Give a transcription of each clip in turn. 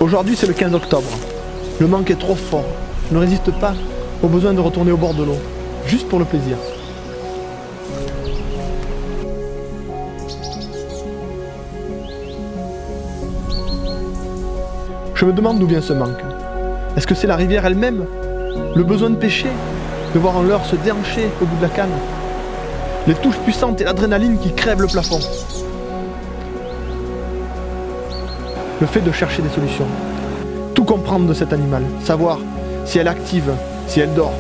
Aujourd'hui, c'est le 15 octobre. Le manque est trop fort. Je ne résiste pas au besoin de retourner au bord de l'eau, juste pour le plaisir. Je me demande d'où vient ce manque. Est-ce que c'est la rivière elle-même? Le besoin de pêcher? De voir un leurre se déhancher au bout de la canne? Les touches puissantes et l'adrénaline qui crèvent le plafond? Le fait de chercher des solutions. Tout comprendre de cet animal. Savoir si elle est active, si elle dort,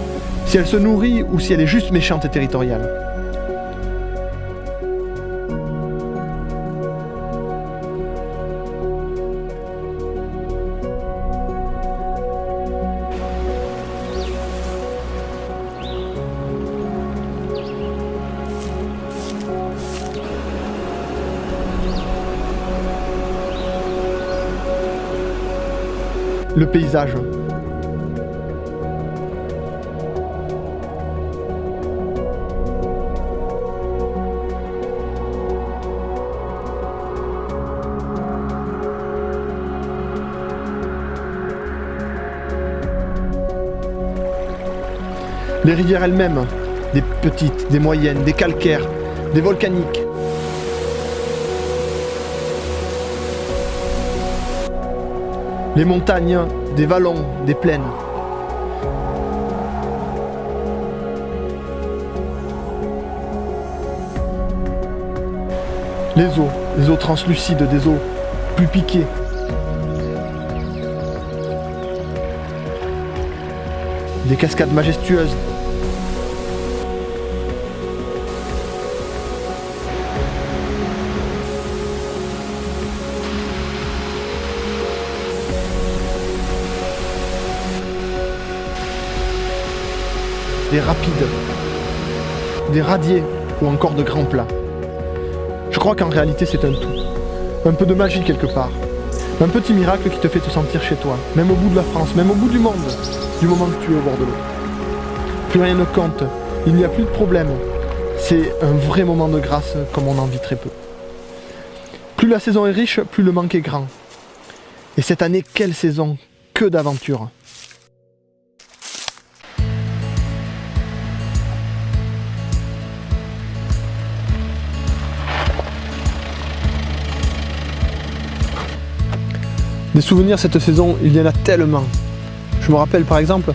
si elle se nourrit ou si elle est juste méchante et territoriale. Le paysage. Les rivières elles-mêmes, des petites, des moyennes, des calcaires, des volcaniques. Les montagnes, des vallons, des plaines. Les eaux translucides, des eaux plus piquées. Des cascades majestueuses. Des rapides, des radiers ou encore de grands plats. Je crois qu'en réalité c'est un tout. Un peu de magie quelque part. Un petit miracle qui te fait te sentir chez toi, même au bout de la France, même au bout du monde, du moment que tu es au bord de l'eau. Plus rien ne compte, il n'y a plus de problème. C'est un vrai moment de grâce comme on en vit très peu. Plus la saison est riche, plus le manque est grand. Et cette année, quelle saison, que d'aventures. Des souvenirs cette saison, il y en a tellement. Je me rappelle par exemple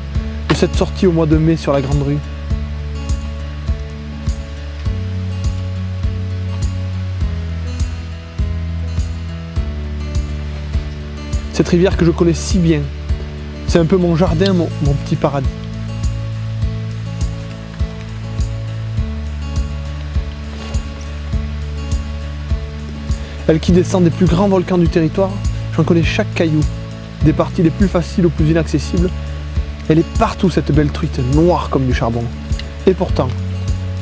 de cette sortie au mois de mai sur la Grande Rue. Cette rivière que je connais si bien. C'est un peu mon jardin, mon petit paradis. Elle qui descend des plus grands volcans du territoire. J'en connais chaque caillou, des parties les plus faciles aux plus inaccessibles. Elle est partout cette belle truite, noire comme du charbon. Et pourtant,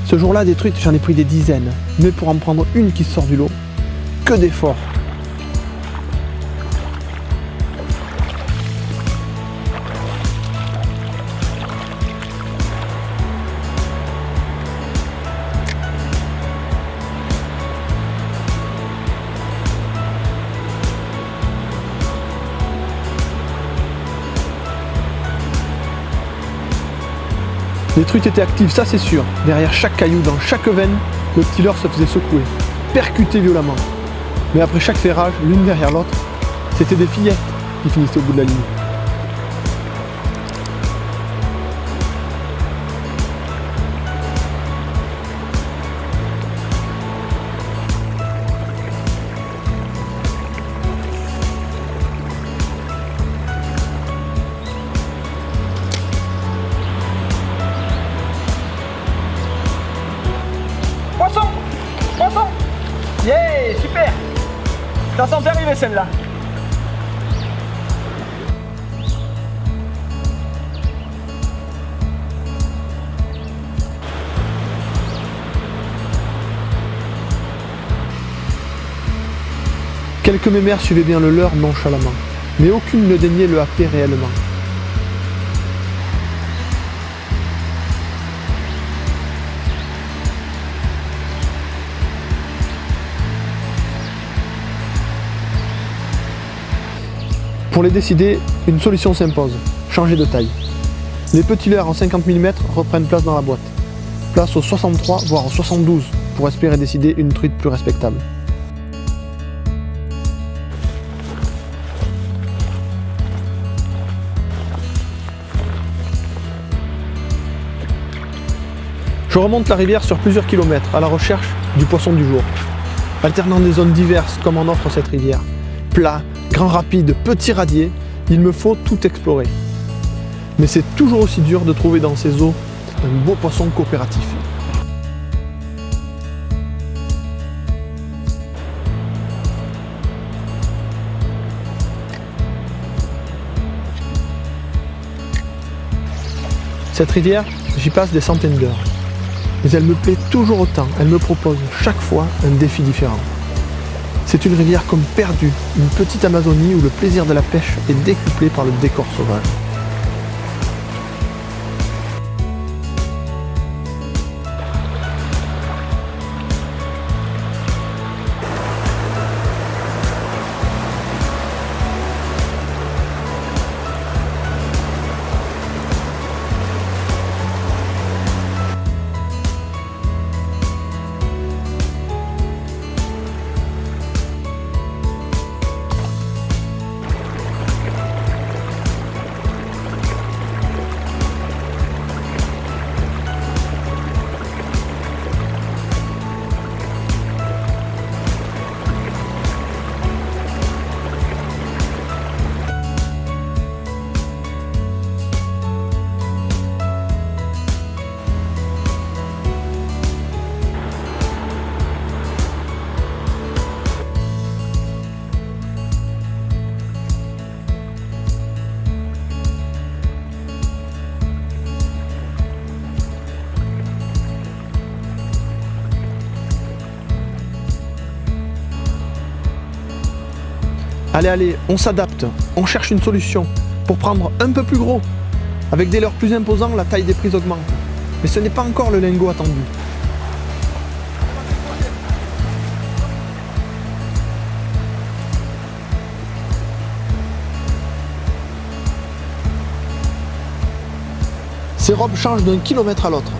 ce jour-là des truites j'en ai pris des dizaines, mais pour en prendre une qui sort du lot, que d'efforts. Les truites étaient actives, ça c'est sûr. Derrière chaque caillou, dans chaque veine, le petit leurre se faisait secouer, percuter violemment. Mais après chaque ferrage, l'une derrière l'autre, c'était des fillettes qui finissaient au bout de la ligne. Poisson! Yeah, super! Je la sentais arriver celle-là. Quelques mémères suivaient bien le leurre nonchalamment, mais aucune ne daignait le happer réellement. Pour les décider, une solution s'impose, changer de taille. Les petits leurres en 50 mm reprennent place dans la boîte. Place au 63 voire au 72 pour espérer décider une truite plus respectable. Je remonte la rivière sur plusieurs kilomètres à la recherche du poisson du jour, alternant des zones diverses comme en offre cette rivière. Plat, grand rapide, petit radier, il me faut tout explorer. Mais c'est toujours aussi dur de trouver dans ces eaux un beau poisson coopératif. Cette rivière, j'y passe des centaines d'heures. Mais elle me plaît toujours autant, elle me propose chaque fois un défi différent. C'est une rivière comme perdue, une petite Amazonie où le plaisir de la pêche est décuplé par le décor sauvage. Allez, on s'adapte, on cherche une solution pour prendre un peu plus gros. Avec des leurres plus imposants, la taille des prises augmente. Mais ce n'est pas encore le lingot attendu. Ces robes changent d'un kilomètre à l'autre.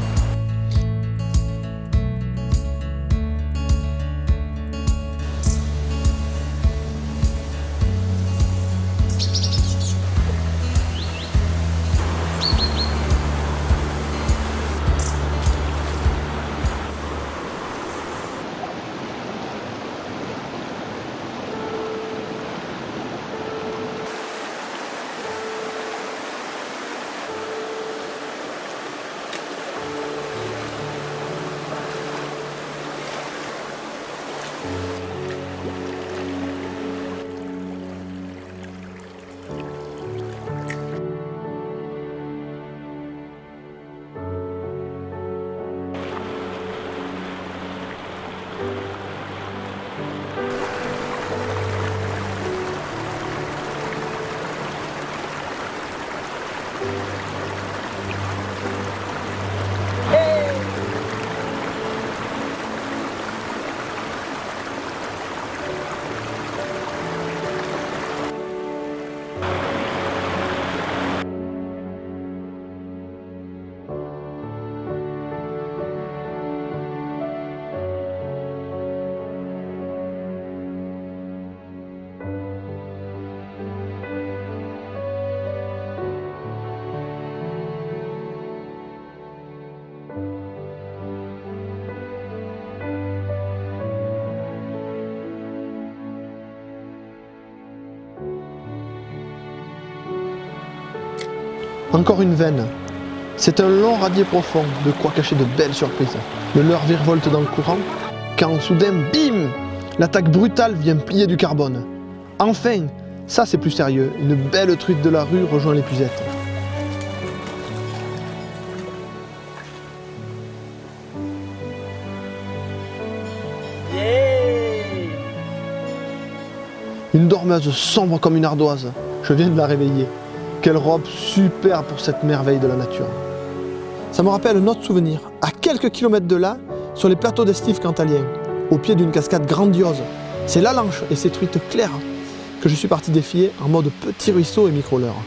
Encore une veine. C'est un long radier profond, de quoi cacher de belles surprises. Le leurre virevolte dans le courant, quand soudain, bim, l'attaque brutale vient plier du carbone. Enfin, ça c'est plus sérieux, une belle truite de la rue rejoint l'épuisette. Une dormeuse sombre comme une ardoise, je viens de la réveiller. Quelle robe super pour cette merveille de la nature. Ça me rappelle un autre souvenir, à quelques kilomètres de là, sur les plateaux d'estive cantaliens, au pied d'une cascade grandiose. C'est la Lanche et ses truites claires que je suis parti défier en mode petit ruisseau et micro-leurre.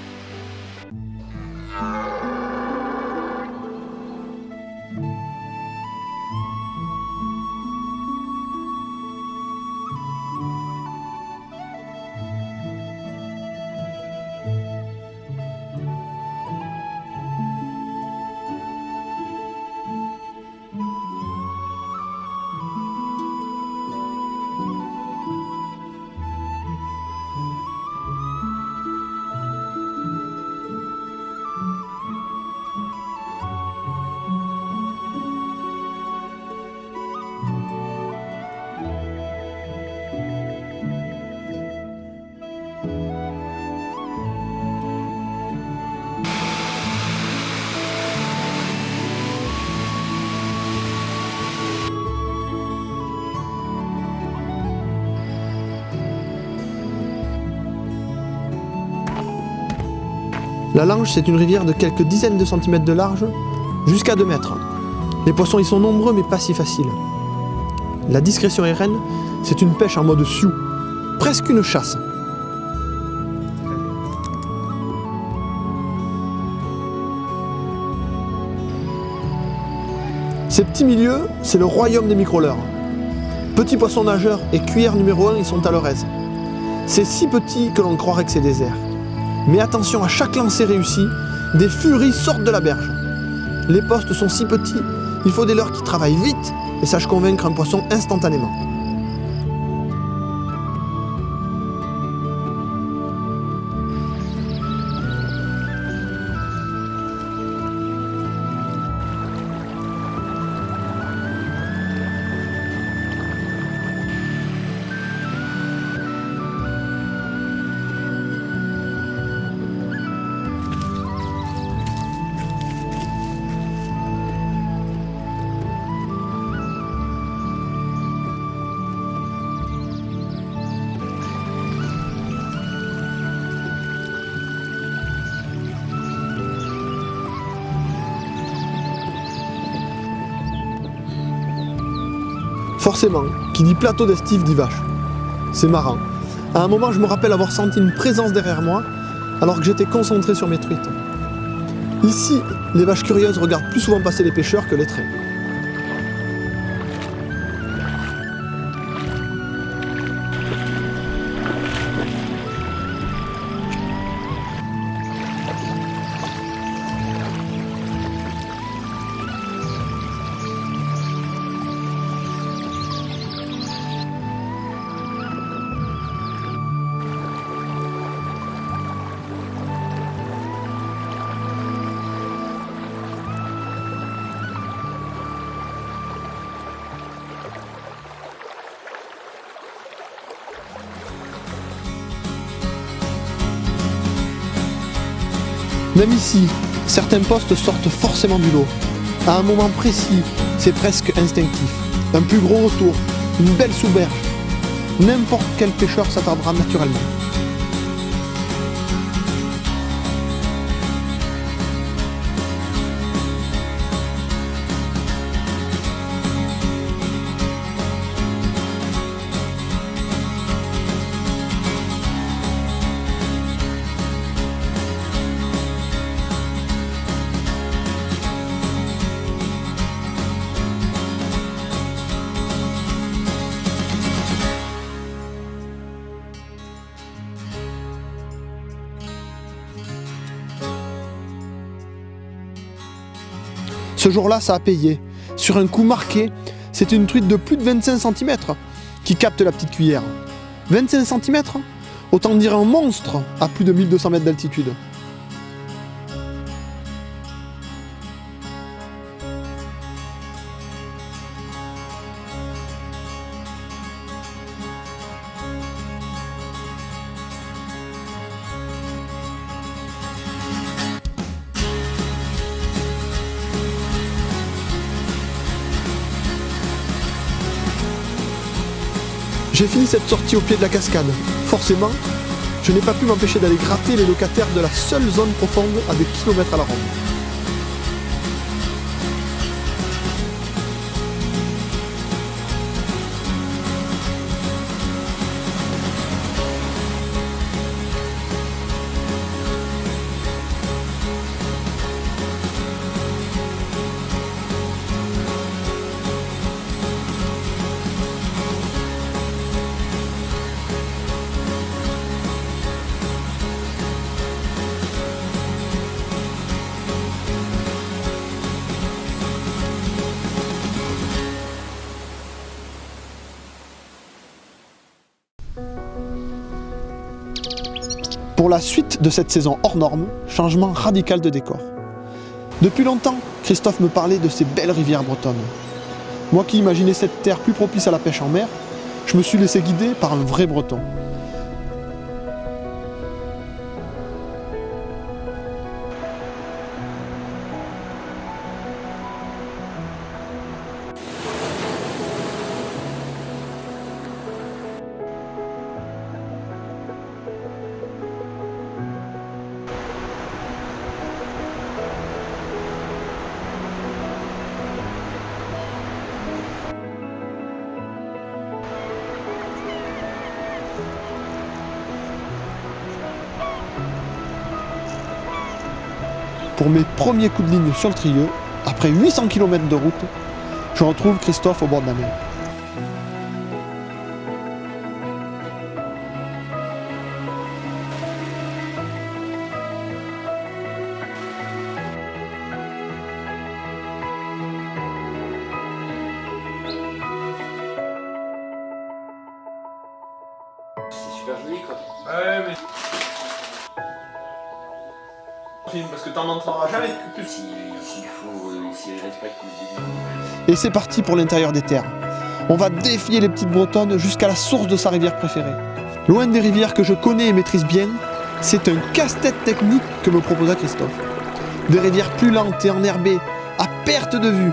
La Lange, c'est une rivière de quelques dizaines de centimètres de large, jusqu'à 2 mètres. Les poissons y sont nombreux, mais pas si faciles. La discrétion est reine, c'est une pêche en mode sioux, presque une chasse. Ces petits milieux, c'est le royaume des micro-leurres. Petits poissons nageurs et cuillères numéro 1, ils sont à leur aise. C'est si petit que l'on croirait que c'est désert. Mais attention, à chaque lancer réussi, des furies sortent de la berge. Les postes sont si petits, il faut des leurres qui travaillent vite et sachent convaincre un poisson instantanément. Forcément, qui dit plateau d'estive dit vache. C'est marrant. À un moment, je me rappelle avoir senti une présence derrière moi, alors que j'étais concentré sur mes truites. Ici, les vaches curieuses regardent plus souvent passer les pêcheurs que les trains. Même ici, certains postes sortent forcément du lot. À un moment précis, c'est presque instinctif. Un plus gros retour, une belle sous-berge. N'importe quel pêcheur s'attardera naturellement. Ce jour-là, ça a payé. Sur un coup marqué, c'était une truite de plus de 25 cm qui capte la petite cuillère. 25 cm? Autant dire un monstre à plus de 1200 mètres d'altitude. J'ai fini cette sortie au pied de la cascade. Forcément, je n'ai pas pu m'empêcher d'aller gratter les locataires de la seule zone profonde à des kilomètres à la ronde. Pour la suite de cette saison hors norme, changement radical de décor. Depuis longtemps, Christophe me parlait de ces belles rivières bretonnes. Moi qui imaginais cette terre plus propice à la pêche en mer, je me suis laissé guider par un vrai breton. Pour mes premiers coups de ligne sur le Trieux, après 800 km de route, je retrouve Christophe au bord de la mer. C'est super joli quoi. Ouais, mais. Parce que t'en entendras jamais plus. S'il respecte le début. Et c'est parti pour l'intérieur des terres. On va défier les petites bretonnes jusqu'à la source de sa rivière préférée. Loin des rivières que je connais et maîtrise bien, c'est un casse-tête technique que me proposa Christophe. Des rivières plus lentes et enherbées, à perte de vue.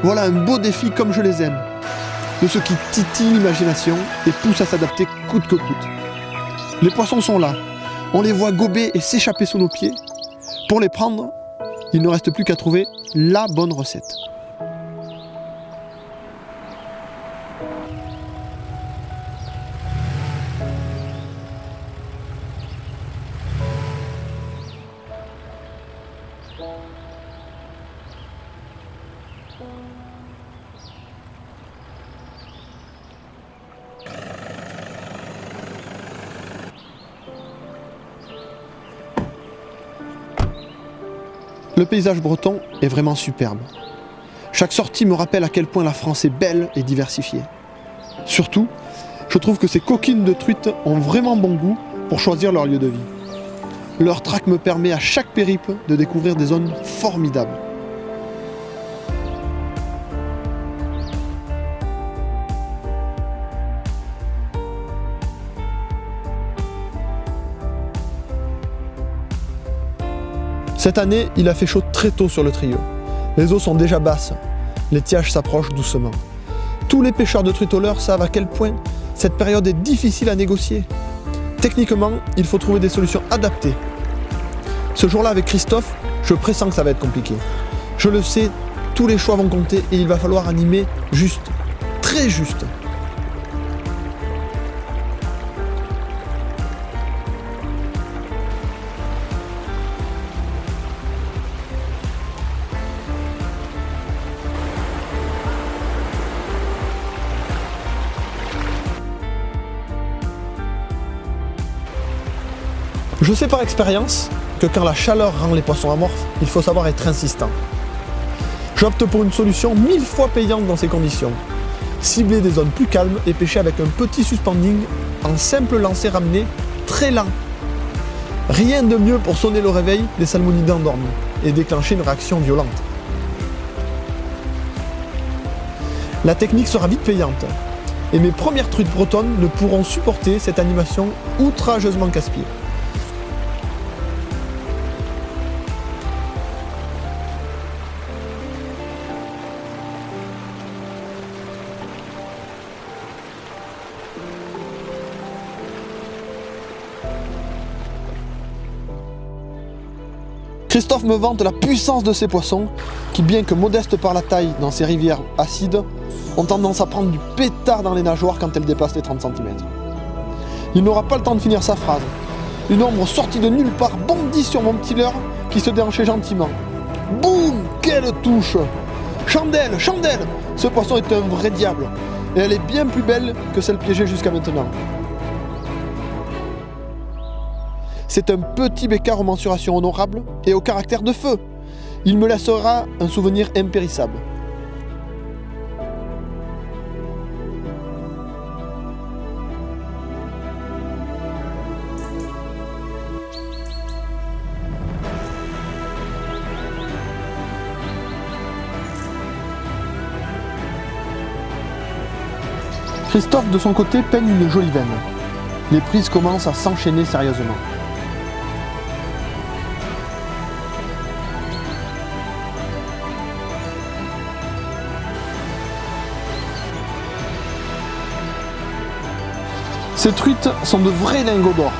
Voilà un beau défi comme je les aime. De ceux qui titillent l'imagination et poussent à s'adapter coûte que coûte. Les poissons sont là. On les voit gober et s'échapper sous nos pieds. Pour les prendre, il ne reste plus qu'à trouver la bonne recette. Le paysage breton est vraiment superbe. Chaque sortie me rappelle à quel point la France est belle et diversifiée. Surtout, je trouve que ces coquines de truites ont vraiment bon goût pour choisir leur lieu de vie. Leur traque me permet à chaque périple de découvrir des zones formidables. Cette année, il a fait chaud très tôt sur le Trieux. Les eaux sont déjà basses, l'étiage s'approche doucement. Tous les pêcheurs de truites au leurre savent à quel point cette période est difficile à négocier. Techniquement, il faut trouver des solutions adaptées. Ce jour-là, avec Christophe, je pressens que ça va être compliqué. Je le sais, tous les choix vont compter et il va falloir animer juste, très juste. Je sais par expérience que quand la chaleur rend les poissons amorphes, il faut savoir être insistant. J'opte pour une solution 1000 fois payante dans ces conditions. Cibler des zones plus calmes et pêcher avec un petit suspending en simple lancer ramené très lent. Rien de mieux pour sonner le réveil des salmonidés endormis et déclencher une réaction violente. La technique sera vite payante et mes premières truites bretonnes ne pourront supporter cette animation outrageusement casse-pied. Christophe me vante la puissance de ces poissons qui, bien que modestes par la taille dans ces rivières acides, ont tendance à prendre du pétard dans les nageoires quand elles dépassent les 30 cm. Il n'aura pas le temps de finir sa phrase. Une ombre sortie de nulle part bondit sur mon petit leurre qui se déhanchait gentiment. Boum! Quelle touche! Chandelle! Chandelle! Ce poisson est un vrai diable. Et elle est bien plus belle que celle piégée jusqu'à maintenant. C'est un petit bécard aux mensurations honorables et au caractère de feu. Il me laissera un souvenir impérissable. Christophe, de son côté, peigne une jolie veine. Les prises commencent à s'enchaîner sérieusement. Ces truites sont de vrais lingots d'or.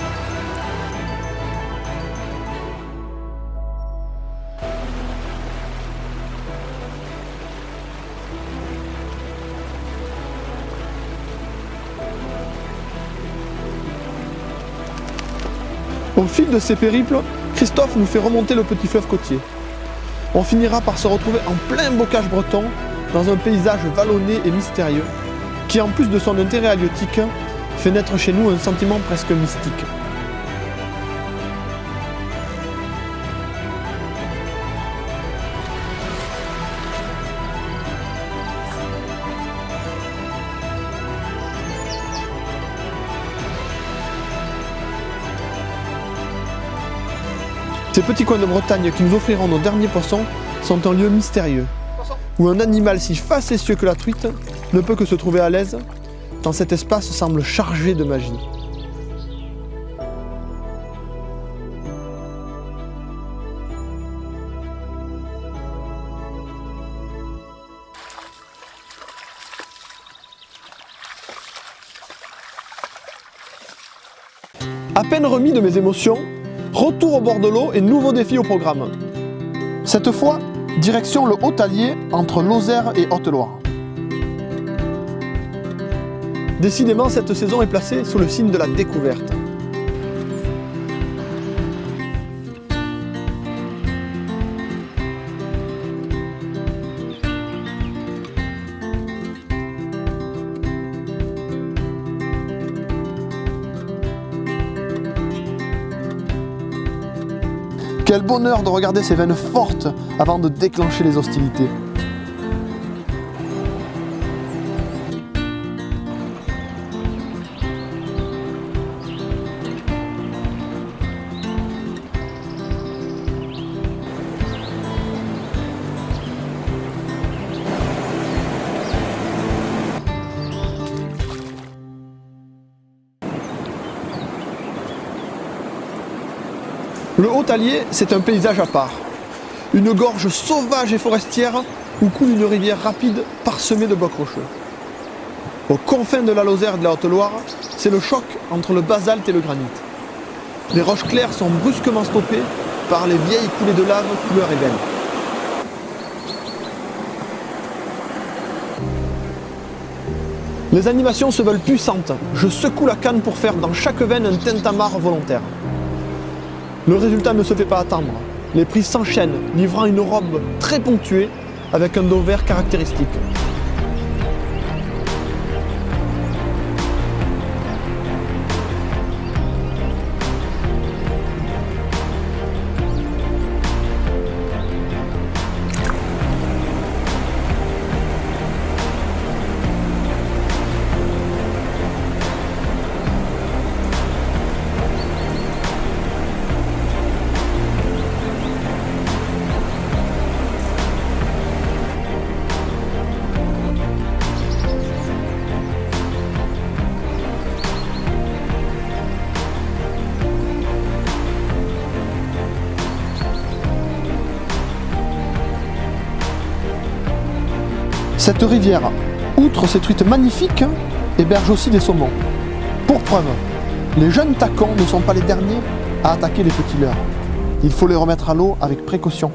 Au fil de ces périples, Christophe nous fait remonter le petit fleuve côtier. On finira par se retrouver en plein bocage breton, dans un paysage vallonné et mystérieux, qui en plus de son intérêt halieutique, fait naître chez nous un sentiment presque mystique. Ces petits coins de Bretagne qui nous offriront nos derniers poissons sont un lieu mystérieux, où un animal si facétieux que la truite ne peut que se trouver à l'aise, tant cet espace semble chargé de magie. À peine remis de mes émotions, retour au bord de l'eau et nouveau défi au programme. Cette fois, direction le Haut-Allier entre Lozère et Haute-Loire. Décidément, cette saison est placée sous le signe de la découverte. Quel bonheur de regarder ces veines fortes avant de déclencher les hostilités. Le Haut-Allier, c'est un paysage à part. Une gorge sauvage et forestière où coule une rivière rapide parsemée de blocs rocheux. Aux confins de la Lozère et de la Haute-Loire, c'est le choc entre le basalte et le granit. Les roches claires sont brusquement stoppées par les vieilles coulées de lave couleur ébène. Les animations se veulent puissantes. Je secoue la canne pour faire dans chaque veine un tintamarre volontaire. Le résultat ne se fait pas attendre. Les prises s'enchaînent, livrant une robe très ponctuée avec un dos vert caractéristique. Cette rivière, outre ses truites magnifiques, héberge aussi des saumons. Pour preuve, les jeunes tacons ne sont pas les derniers à attaquer les petits leurres. Il faut les remettre à l'eau avec précaution.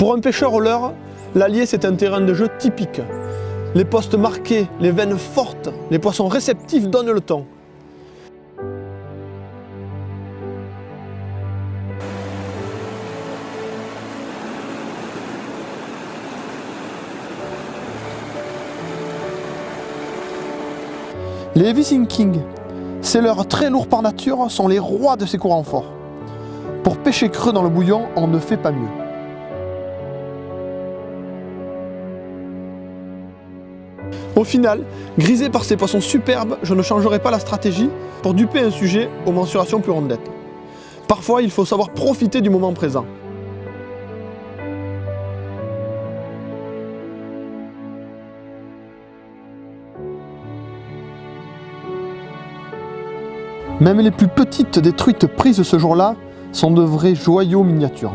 Pour un pêcheur au leurre, l'Allier c'est un terrain de jeu typique. Les postes marqués, les veines fortes, les poissons réceptifs donnent le ton. Les heavy sinking, saileurs très lourds par nature, sont les rois de ces courants forts. Pour pêcher creux dans le bouillon, on ne fait pas mieux. Au final, grisé par ces poissons superbes, je ne changerai pas la stratégie pour duper un sujet aux mensurations plus rondettes. Parfois, il faut savoir profiter du moment présent. Même les plus petites des truites prises ce jour-là sont de vrais joyaux miniatures.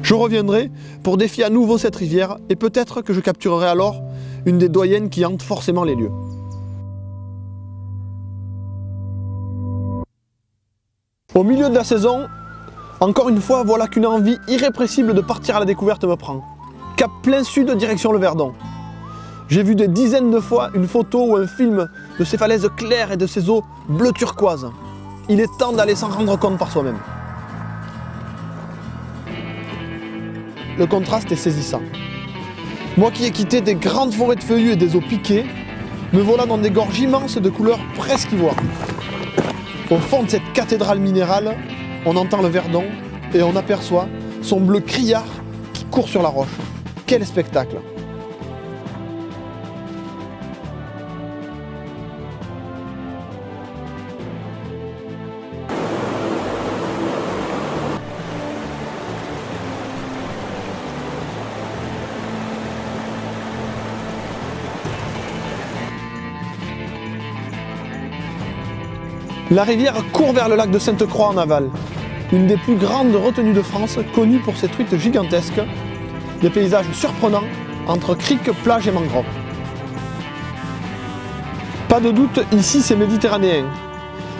Je reviendrai pour défier à nouveau cette rivière et peut-être que je capturerai alors une des doyennes qui hante forcément les lieux. Au milieu de la saison, encore une fois, voilà qu'une envie irrépressible de partir à la découverte me prend. Cap plein sud, direction le Verdon. J'ai vu des dizaines de fois une photo ou un film de ces falaises claires et de ces eaux bleu turquoise. Il est temps d'aller s'en rendre compte par soi-même. Le contraste est saisissant. Moi qui ai quitté des grandes forêts de feuillus et des eaux piquées, me voilà dans des gorges immenses de couleurs presque ivoires. Au fond de cette cathédrale minérale, on entend le Verdon et on aperçoit son bleu criard qui court sur la roche. Quel spectacle! La rivière court vers le lac de Sainte-Croix en aval, une des plus grandes retenues de France, connue pour ses truites gigantesques, des paysages surprenants entre criques, plages et mangroves. Pas de doute, ici c'est méditerranéen.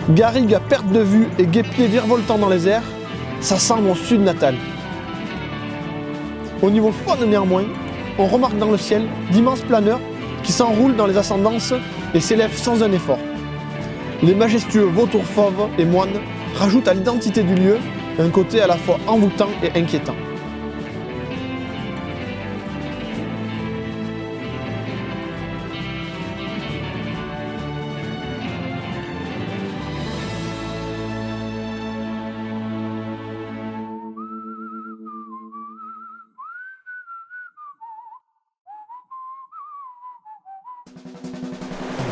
Garrigues à perte de vue et guêpiers virevoltant dans les airs, ça sent mon sud natal. Au niveau faune néanmoins, on remarque dans le ciel d'immenses planeurs qui s'enroulent dans les ascendances et s'élèvent sans un effort. Les majestueux vautours fauves et moines rajoutent à l'identité du lieu un côté à la fois envoûtant et inquiétant.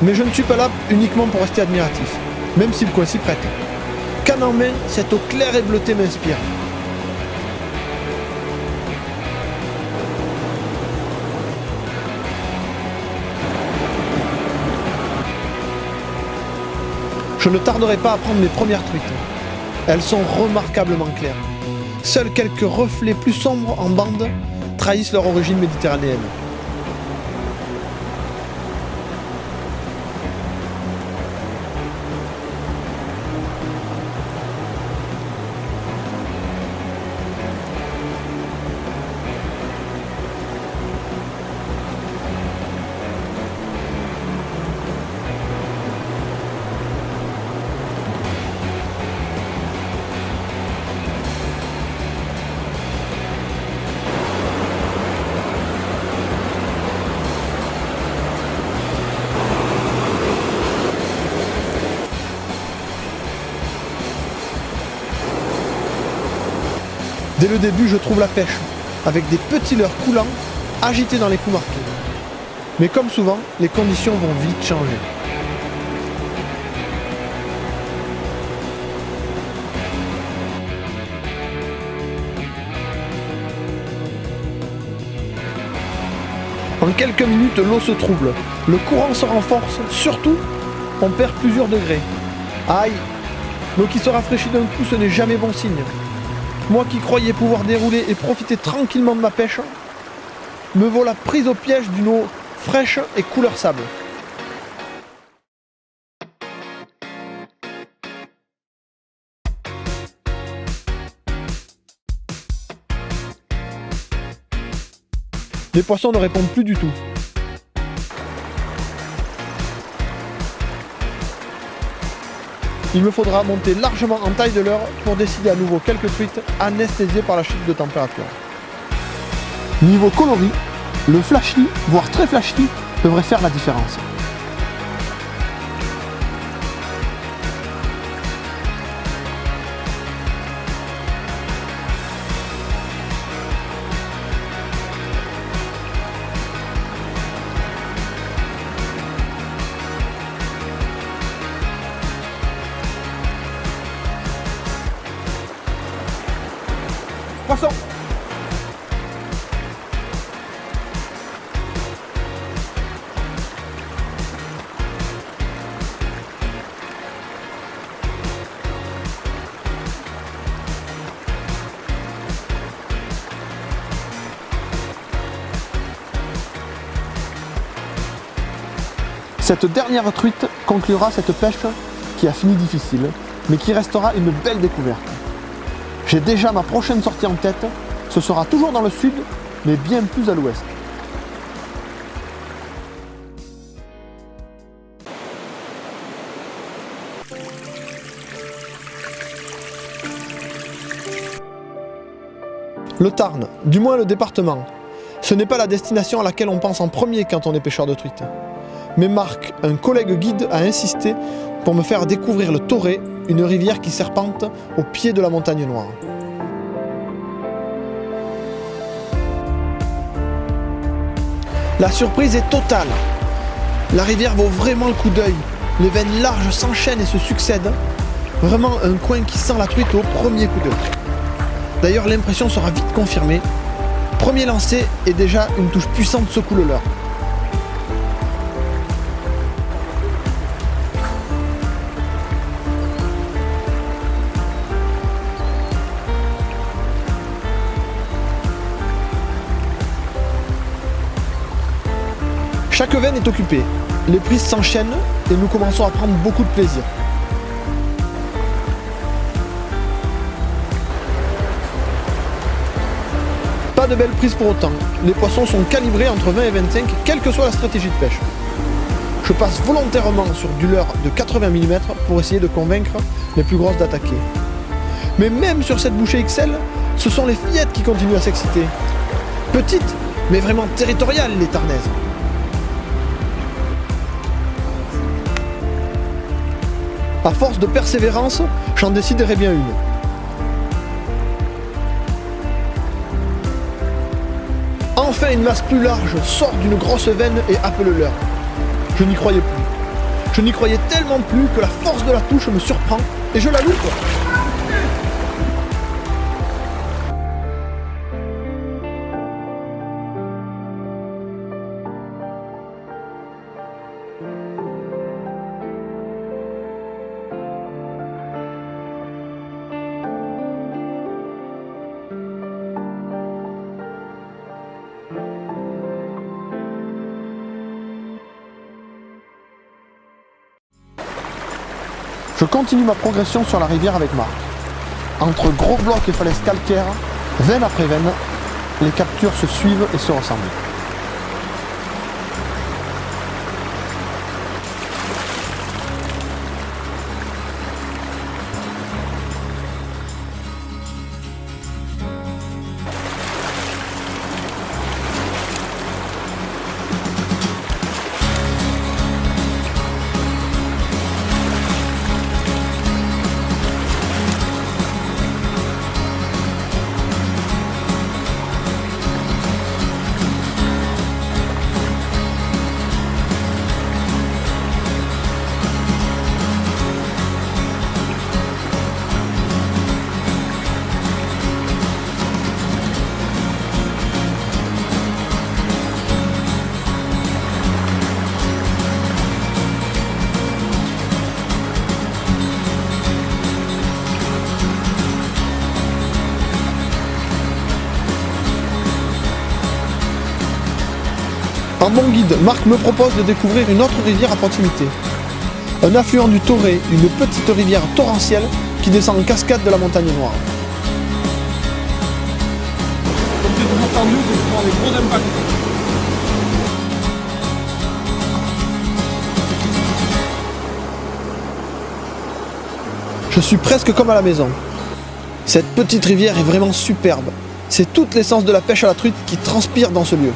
Mais je ne suis pas là uniquement pour rester admiratif, même si le coin s'y prête. Canne en main, cette eau claire et bleutée m'inspire. Je ne tarderai pas à prendre mes premières truites. Elles sont remarquablement claires. Seuls quelques reflets plus sombres en bande trahissent leur origine méditerranéenne. Dès le début, je trouve la pêche, avec des petits leurres coulants, agités dans les coups marqués. Mais comme souvent, les conditions vont vite changer. En quelques minutes, l'eau se trouble, le courant se renforce, surtout, on perd plusieurs degrés. Aïe, l'eau qui se rafraîchit d'un coup, ce n'est jamais bon signe. Moi qui croyais pouvoir dérouler et profiter tranquillement de ma pêche, me voilà prise au piège d'une eau fraîche et couleur sable. Les poissons ne répondent plus du tout. Il me faudra monter largement en taille de leurre pour décider à nouveau quelques truites anesthésiées par la chute de température. Niveau coloris, le flashy, voire très flashy, devrait faire la différence. Poisson! Cette dernière truite conclura cette pêche qui a fini difficile, mais qui restera une belle découverte. J'ai déjà ma prochaine sortie en tête, ce sera toujours dans le sud, mais bien plus à l'ouest. Le Tarn, du moins le département, ce n'est pas la destination à laquelle on pense en premier quand on est pêcheur de truites. Mais Marc, un collègue guide, a insisté pour me faire découvrir le Torrey, une rivière qui serpente au pied de la montagne Noire. La surprise est totale. La rivière vaut vraiment le coup d'œil. Les veines larges s'enchaînent et se succèdent. Vraiment un coin qui sent la truite au premier coup d'œil. D'ailleurs, l'impression sera vite confirmée. Premier lancé et déjà une touche puissante secoue le leurre. Chaque veine est occupée, les prises s'enchaînent et nous commençons à prendre beaucoup de plaisir. Pas de belles prises pour autant, les poissons sont calibrés entre 20 et 25, quelle que soit la stratégie de pêche. Je passe volontairement sur du leurre de 80 mm pour essayer de convaincre les plus grosses d'attaquer. Mais même sur cette bouchée XL, ce sont les fillettes qui continuent à s'exciter. Petites, mais vraiment territoriales les tarnaises. À force de persévérance, j'en déciderai bien une. Enfin une masse plus large sort d'une grosse veine et happe le leurre. Je n'y croyais plus. Je n'y croyais tellement plus que la force de la touche me surprend et je la loupe. Je continue ma progression sur la rivière avec Marc. Entre gros blocs et falaises calcaires, veine après veine, les captures se suivent et se ressemblent. En bon guide, Marc me propose de découvrir une autre rivière à proximité. Un affluent du Torré, une petite rivière torrentielle qui descend en cascade de la montagne Noire. Comme c'est toujours tendu, c'est souvent des gros impacts. Je suis presque comme à la maison. Cette petite rivière est vraiment superbe. C'est toute l'essence de la pêche à la truite qui transpire dans ce lieu.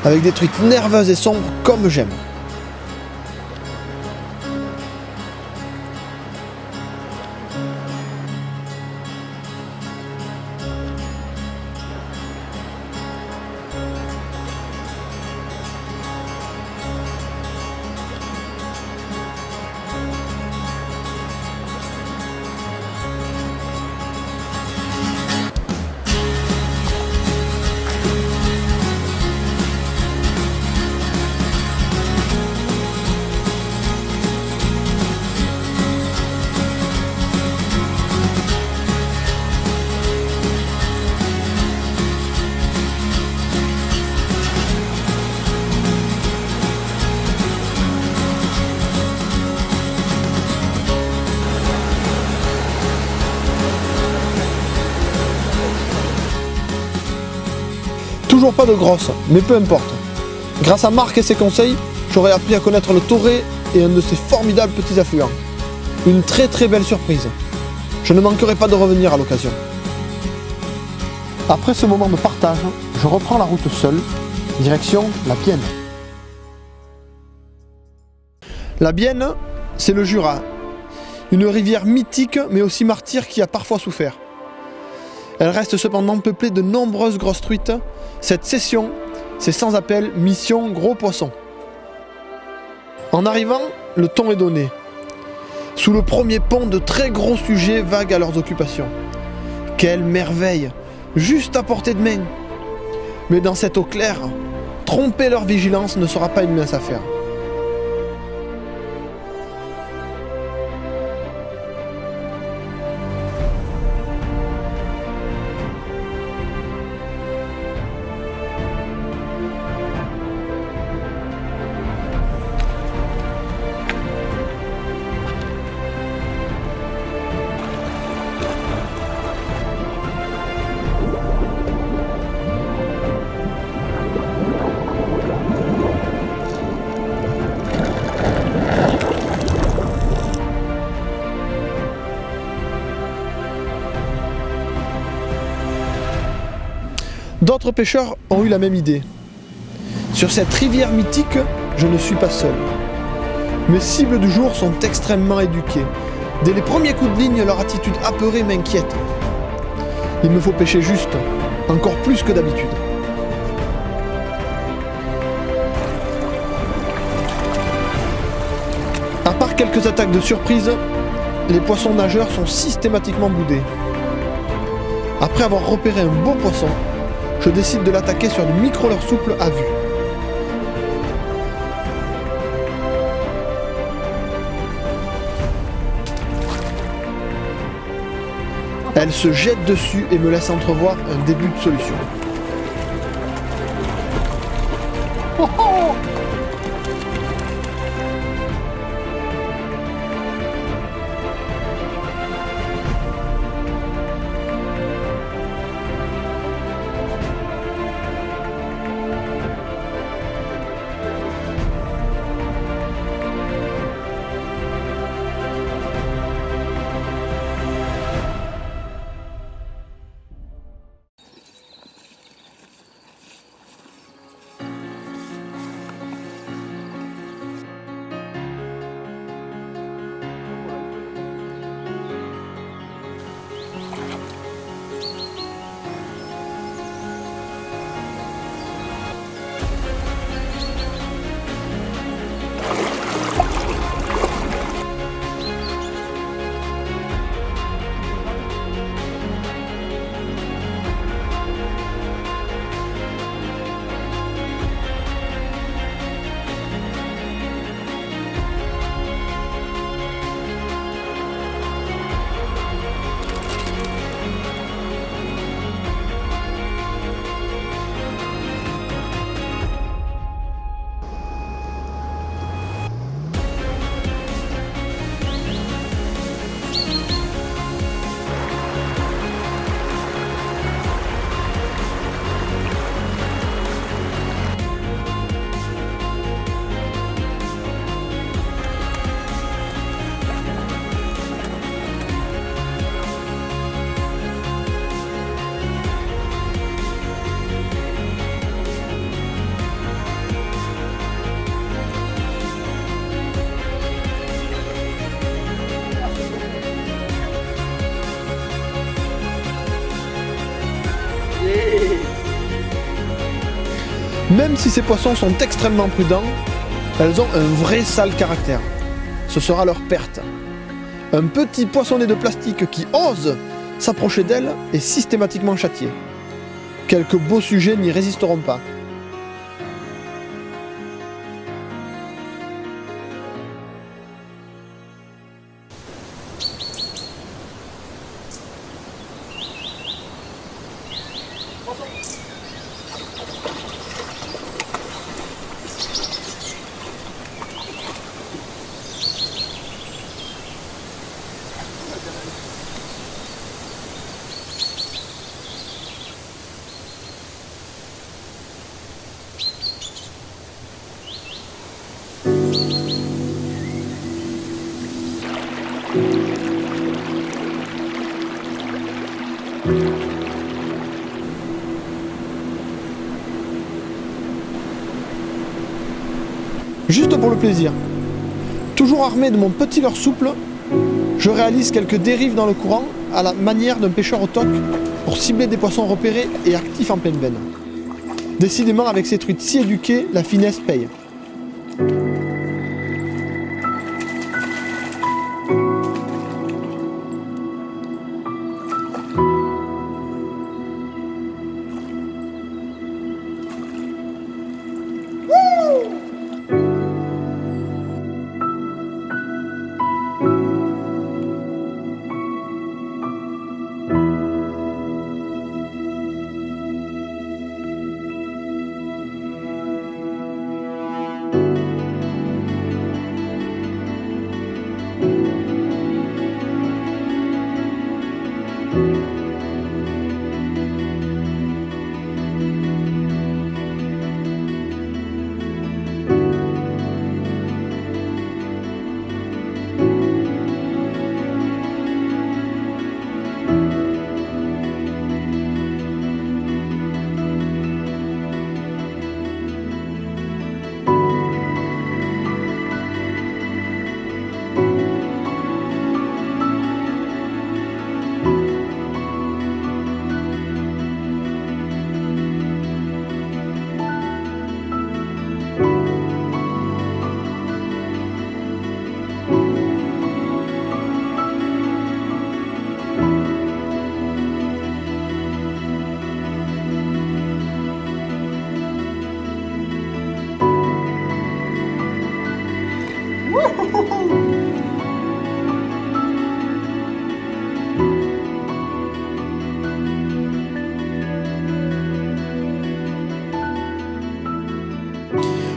Avec des truites nerveuses et sombres comme j'aime. Toujours pas de grosse, mais peu importe. Grâce à Marc et ses conseils, j'aurais appris à connaître le Torré et un de ses formidables petits affluents. Une très belle surprise. Je ne manquerai pas de revenir à l'occasion. Après ce moment de partage, je reprends la route seule, direction la Bienne. La Bienne, c'est le Jura. Une rivière mythique mais aussi martyre qui a parfois souffert. Elle reste cependant peuplée de nombreuses grosses truites. Cette session, c'est sans appel mission gros poisson. En arrivant, le ton est donné. Sous le premier pont, de très gros sujets vaguent à leurs occupations. Quelle merveille, juste à portée de main. Mais dans cette eau claire, tromper leur vigilance ne sera pas une mince affaire. D'autres pêcheurs ont eu la même idée. Sur cette rivière mythique, je ne suis pas seul. Mes cibles du jour sont extrêmement éduquées. Dès les premiers coups de ligne, leur attitude apeurée m'inquiète. Il me faut pêcher juste, encore plus que d'habitude. À part quelques attaques de surprise, les poissons nageurs sont systématiquement boudés. Après avoir repéré un beau poisson, je décide de l'attaquer sur une micro-leurre souple à vue. Elle se jette dessus et me laisse entrevoir un début de solution. Oh oh. Même si ces poissons sont extrêmement prudents, elles ont un vrai sale caractère. Ce sera leur perte. Un petit poissonnet de plastique qui ose s'approcher d'elles est systématiquement châtié. Quelques beaux sujets n'y résisteront pas. Juste pour le plaisir. Toujours armé de mon petit leurre souple, je réalise quelques dérives dans le courant à la manière d'un pêcheur au toc pour cibler des poissons repérés et actifs en pleine veine. Décidément, avec ces truites si éduquées, la finesse paye.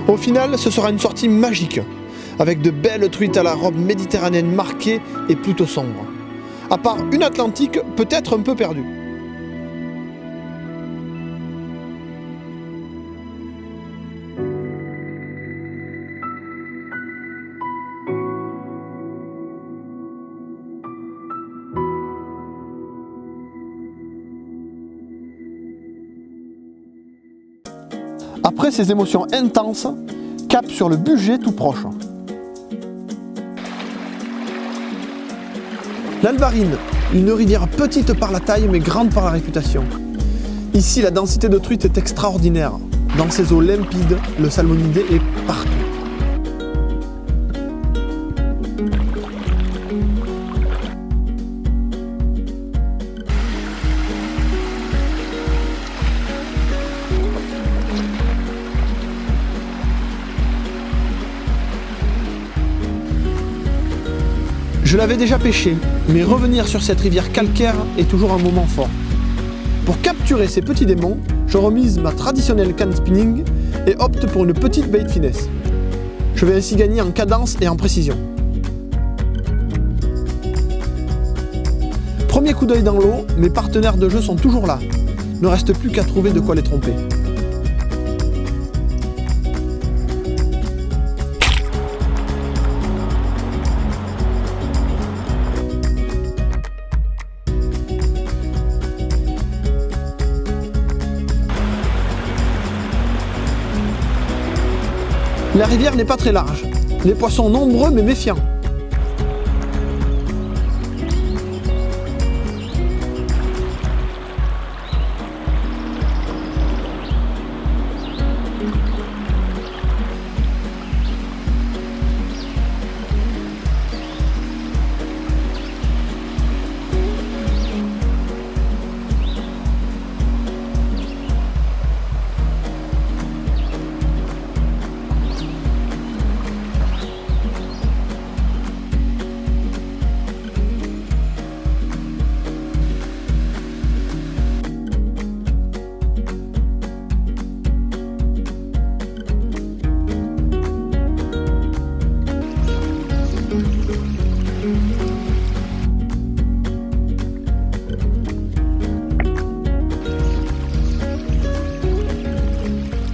Au final, ce sera une sortie magique, avec de belles truites à la robe méditerranéenne marquée et plutôt sombre. À part une Atlantique peut-être un peu perdue. Après ces émotions intenses, cap sur le budget tout proche. L'Albarine, une rivière petite par la taille mais grande par la réputation. Ici, la densité de truites est extraordinaire. Dans ces eaux limpides, le salmonidé est partout. Je l'avais déjà pêché, mais revenir sur cette rivière calcaire est toujours un moment fort. Pour capturer ces petits démons, je remise ma traditionnelle canne spinning et opte pour une petite bait finesse. Je vais ainsi gagner en cadence et en précision. Premier coup d'œil dans l'eau, mes partenaires de jeu sont toujours là. Ne reste plus qu'à trouver de quoi les tromper. La rivière n'est pas très large, les poissons nombreux mais méfiants.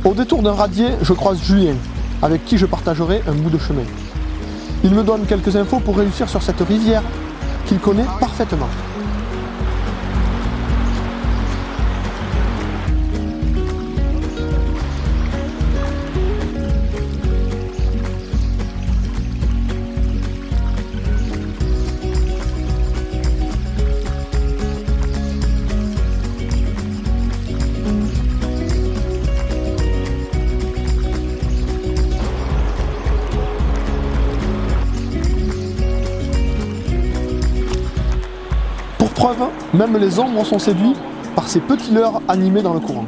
Au détour d'un radier, je croise Julien, avec qui je partagerai un bout de chemin. Il me donne quelques infos pour réussir sur cette rivière qu'il connaît parfaitement. Preuve, même les ombres sont séduits par ces petits leurres animés dans le courant.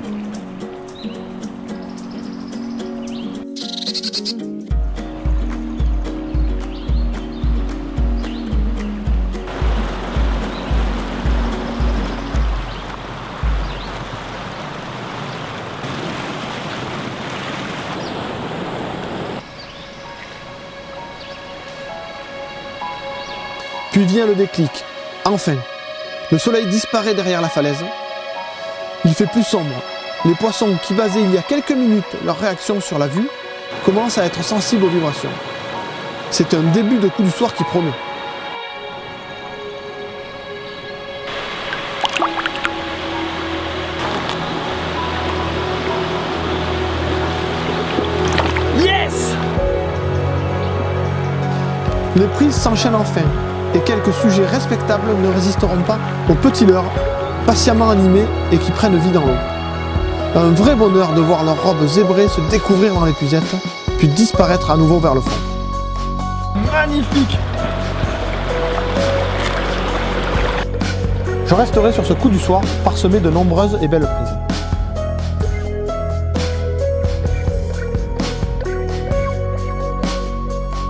Puis vient le déclic. Enfin, le soleil disparaît derrière la falaise. Il fait plus sombre. Les poissons qui basaient il y a quelques minutes leur réaction sur la vue commencent à être sensibles aux vibrations. C'est un début de coup du soir qui promet. Yes! Les prises s'enchaînent enfin. Et quelques sujets respectables ne résisteront pas aux petits leurres, patiemment animés et qui prennent vie dans l'eau. Un vrai bonheur de voir leurs robes zébrées se découvrir dans l'épuisette, puis disparaître à nouveau vers le fond. Magnifique! Je resterai sur ce coup du soir, parsemé de nombreuses et belles prises.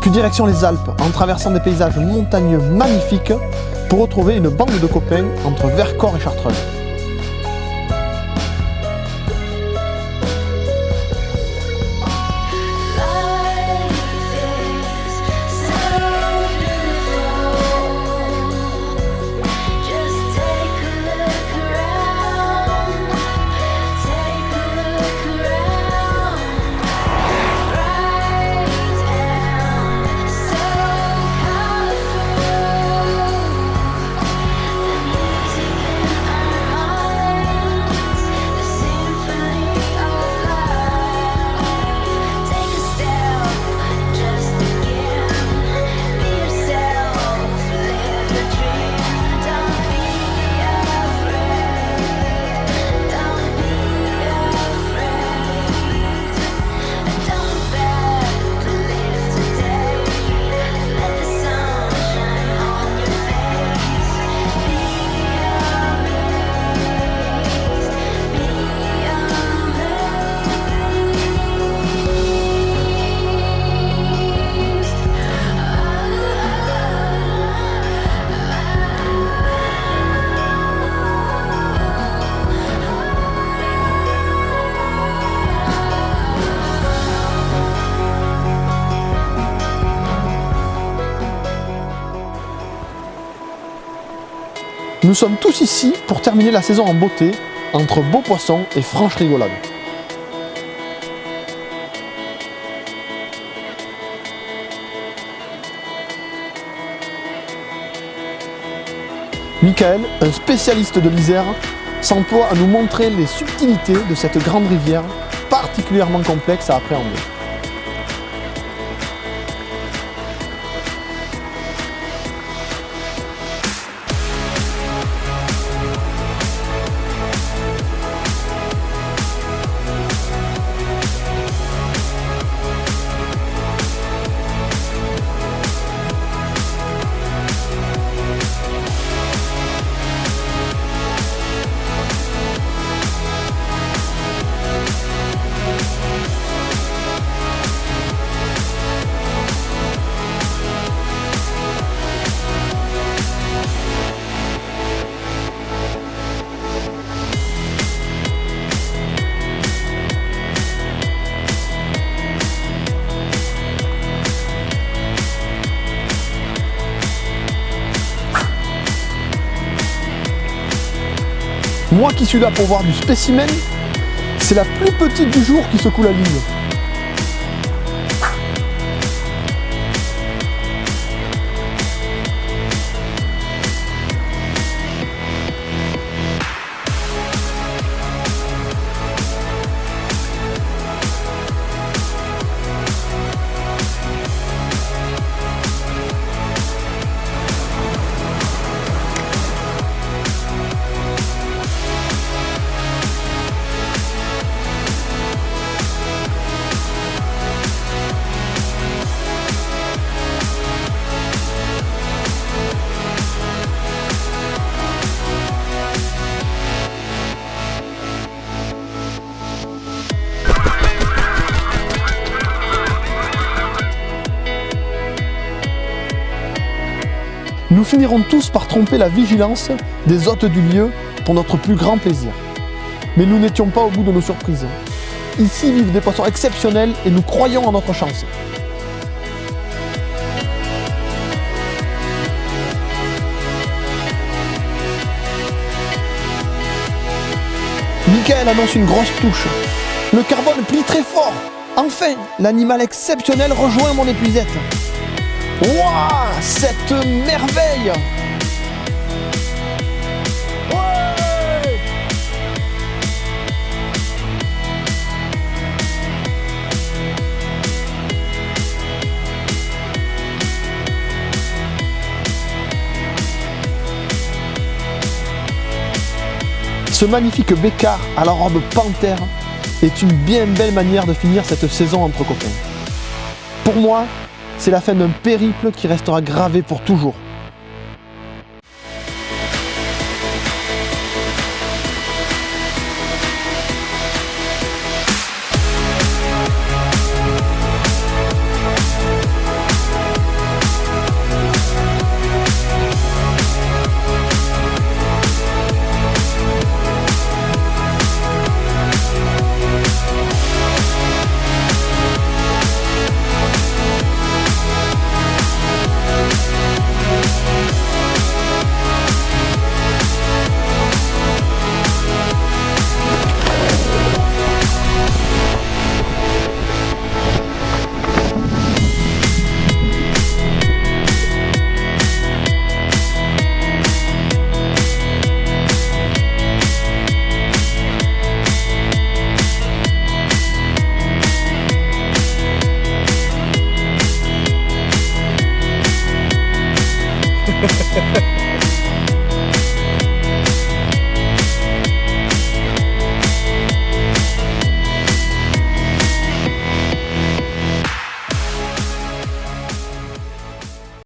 Puis direction les Alpes, en traversant des paysages montagneux magnifiques pour retrouver une bande de copains entre Vercors et Chartreux. Nous sommes tous ici pour terminer la saison en beauté, entre beaux poissons et franche rigolade. Michael, un spécialiste de l'Isère, s'emploie à nous montrer les subtilités de cette grande rivière particulièrement complexe à appréhender. Moi qui suis là pour voir du spécimen, c'est la plus petite du jour qui secoue la ligne. Nous finirons tous par tromper la vigilance des hôtes du lieu pour notre plus grand plaisir. Mais nous n'étions pas au bout de nos surprises. Ici vivent des poissons exceptionnels et nous croyons en notre chance. Michael annonce une grosse touche. Le carbone plie très fort. Enfin, l'animal exceptionnel rejoint mon épuisette. Waouh, cette merveille! Ouais! Ce magnifique bécard à la robe panthère est une bien belle manière de finir cette saison entre copains. Pour moi, c'est la fin d'un périple qui restera gravé pour toujours.